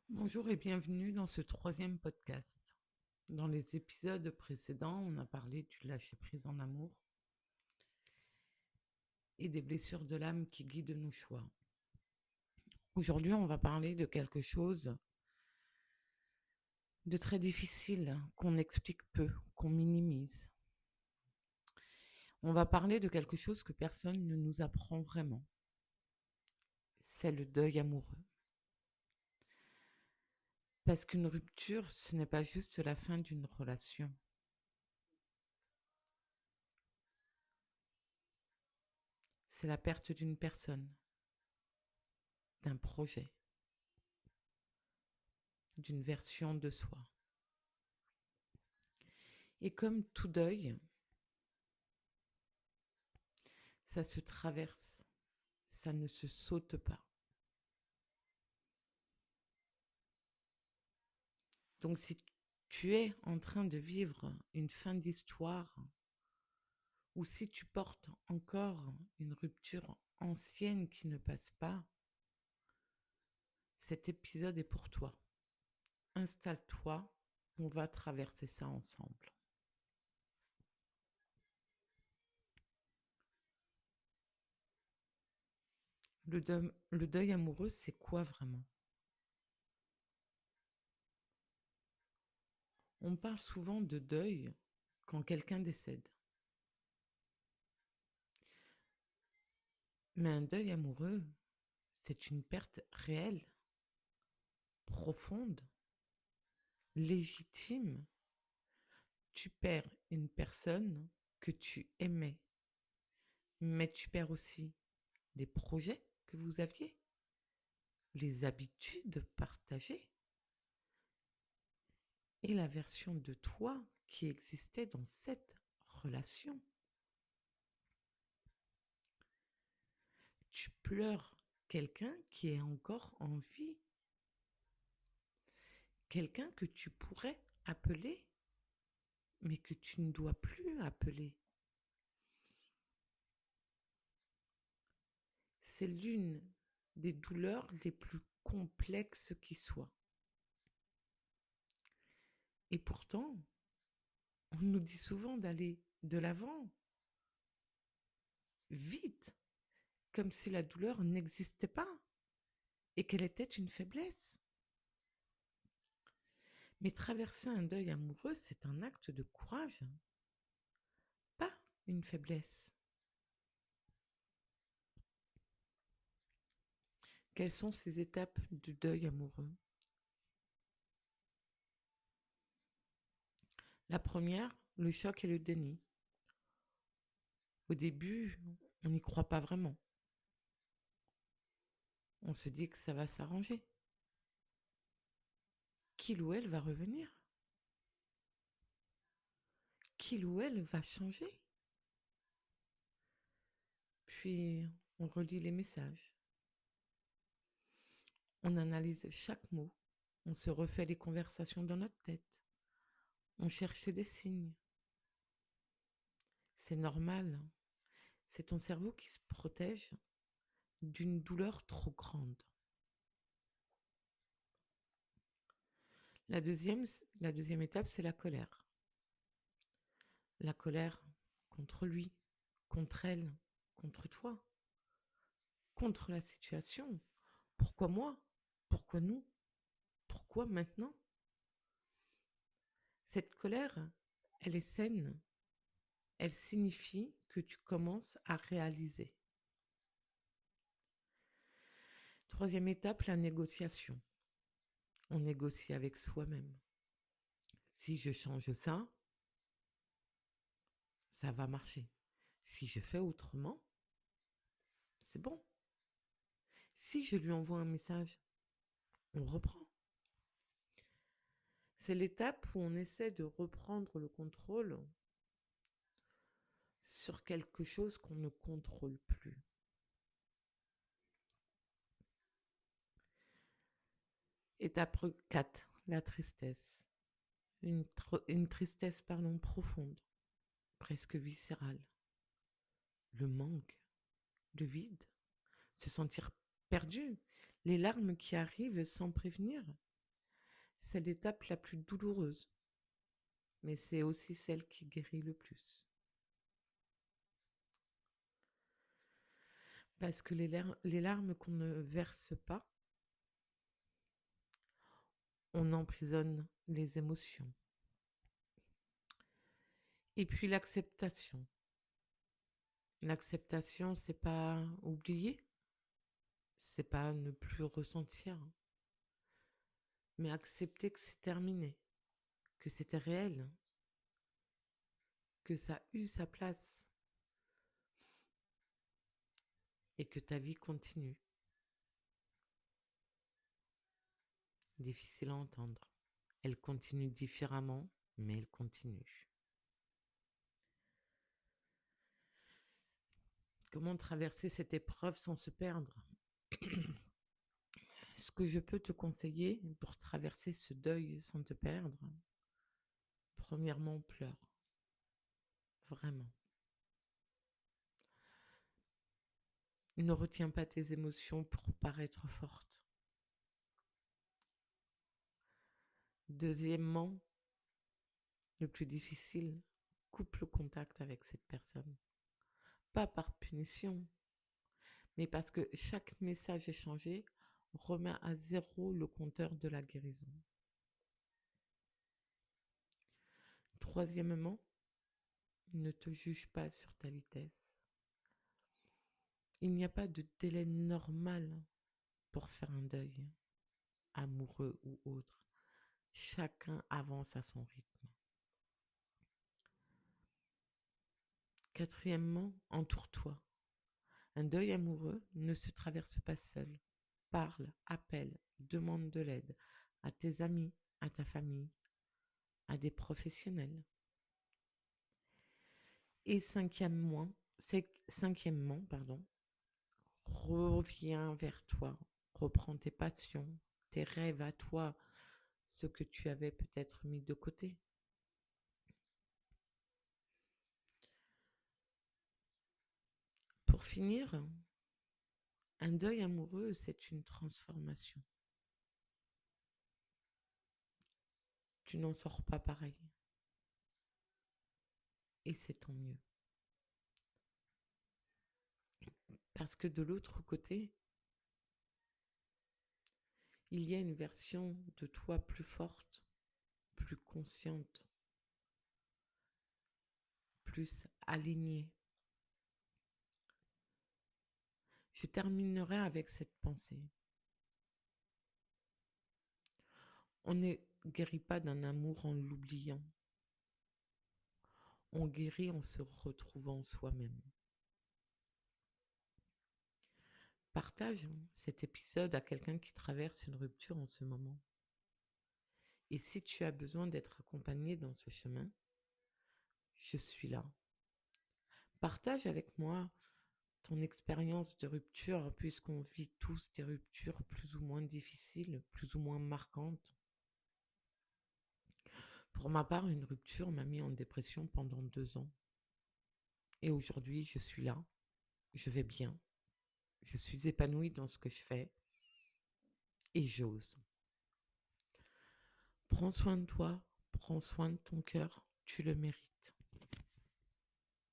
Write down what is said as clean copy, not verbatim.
Bonjour et bienvenue dans ce troisième podcast. Dans les épisodes précédents, on a parlé du lâcher-prise en amour et des blessures de l'âme qui guident nos choix. Aujourd'hui, on va parler de quelque chose de très difficile, qu'on explique peu, qu'on minimise. On va parler de quelque chose que personne ne nous apprend vraiment. C'est le deuil amoureux. Parce qu'une rupture, ce n'est pas juste la fin d'une relation. C'est la perte d'une personne, d'un projet, d'une version de soi. Et comme tout deuil, ça se traverse, ça ne se saute pas. Donc si tu es en train de vivre une fin d'histoire, ou si tu portes encore une rupture ancienne qui ne passe pas, cet épisode est pour toi. Installe-toi, on va traverser ça ensemble. Le deuil amoureux, c'est quoi vraiment? On parle souvent de deuil quand quelqu'un décède. Mais un deuil amoureux, c'est une perte réelle, profonde, légitime. Tu perds une personne que tu aimais, mais tu perds aussi les projets que vous aviez, les habitudes partagées et la version de toi qui existait dans cette relation. Tu pleures quelqu'un qui est encore en vie, quelqu'un que tu pourrais appeler, mais que tu ne dois plus appeler. C'est l'une des douleurs les plus complexes qui soient. Et pourtant, on nous dit souvent d'aller de l'avant, vite, comme si la douleur n'existait pas et qu'elle était une faiblesse. Mais traverser un deuil amoureux, c'est un acte de courage, pas une faiblesse. Quelles sont ces étapes du deuil amoureux? La première, le choc et le déni. Au début, on n'y croit pas vraiment. On se dit que ça va s'arranger, qu'il ou elle va revenir, qu'il ou elle va changer. Puis, on relit les messages, on analyse chaque mot, on se refait les conversations dans notre tête, on cherche des signes. C'est normal, c'est ton cerveau qui se protège d'une douleur trop grande. La deuxième, la deuxième étape, c'est la colère. La colère contre lui, contre elle, contre toi, contre la situation. Pourquoi moi? Pourquoi nous? Pourquoi maintenant? Cette colère, elle est saine. Elle signifie que tu commences à réaliser. Troisième étape, la négociation. On négocie avec soi-même. Si je change ça, ça va marcher. Si je fais autrement, c'est bon. Si je lui envoie un message, on reprend. C'est l'étape où on essaie de reprendre le contrôle sur quelque chose qu'on ne contrôle plus. Étape 4, la tristesse. Une tristesse, profonde, presque viscérale. Le manque, le vide, se sentir perdu, les larmes qui arrivent sans prévenir. c'est l'étape la plus douloureuse, mais c'est aussi celle qui guérit le plus. Parce que les larmes qu'on ne verse pas, on emprisonne les émotions. Et puis l'acceptation. L'acceptation, c'est pas oublier, c'est pas ne plus ressentir, mais accepter que c'est terminé, que c'était réel, que ça a eu sa place et que ta vie continue. Difficile à entendre. Elle continue différemment, mais elle continue. Comment traverser cette épreuve sans se perdre? Ce que je peux te conseiller pour traverser ce deuil sans te perdre, premièrement, pleure. Vraiment. Ne retiens pas tes émotions pour paraître forte. Deuxièmement, le plus difficile, coupe le contact avec cette personne. Pas par punition, mais parce que chaque message échangé remet à zéro le compteur de la guérison. Troisièmement, ne te juge pas sur ta vitesse. Il n'y a pas de délai normal pour faire un deuil, amoureux ou autre. Chacun avance à son rythme. Quatrièmement, entoure-toi. Un deuil amoureux ne se traverse pas seul. Parle, appelle, demande de l'aide à tes amis, à ta famille, à des professionnels. Et cinquièmement, reviens vers toi, reprends tes passions, tes rêves à toi, ce que tu avais peut-être mis de côté. Pour finir, un deuil amoureux, c'est une transformation. Tu n'en sors pas pareil. Et c'est tant mieux. Parce que de l'autre côté, il y a une version de toi plus forte, plus consciente, plus alignée. Je terminerai avec cette pensée. On ne guérit pas d'un amour en l'oubliant. On guérit en se retrouvant soi-même. Partage cet épisode à quelqu'un qui traverse une rupture en ce moment. Et si tu as besoin d'être accompagné dans ce chemin, je suis là. Partage avec moi ton expérience de rupture, puisqu'on vit tous des ruptures plus ou moins difficiles, plus ou moins marquantes. Pour ma part, une rupture m'a mis en dépression pendant 2 ans. Et aujourd'hui, je suis là, je vais bien, je suis épanouie dans ce que je fais et j'ose. Prends soin de toi, prends soin de ton cœur, tu le mérites.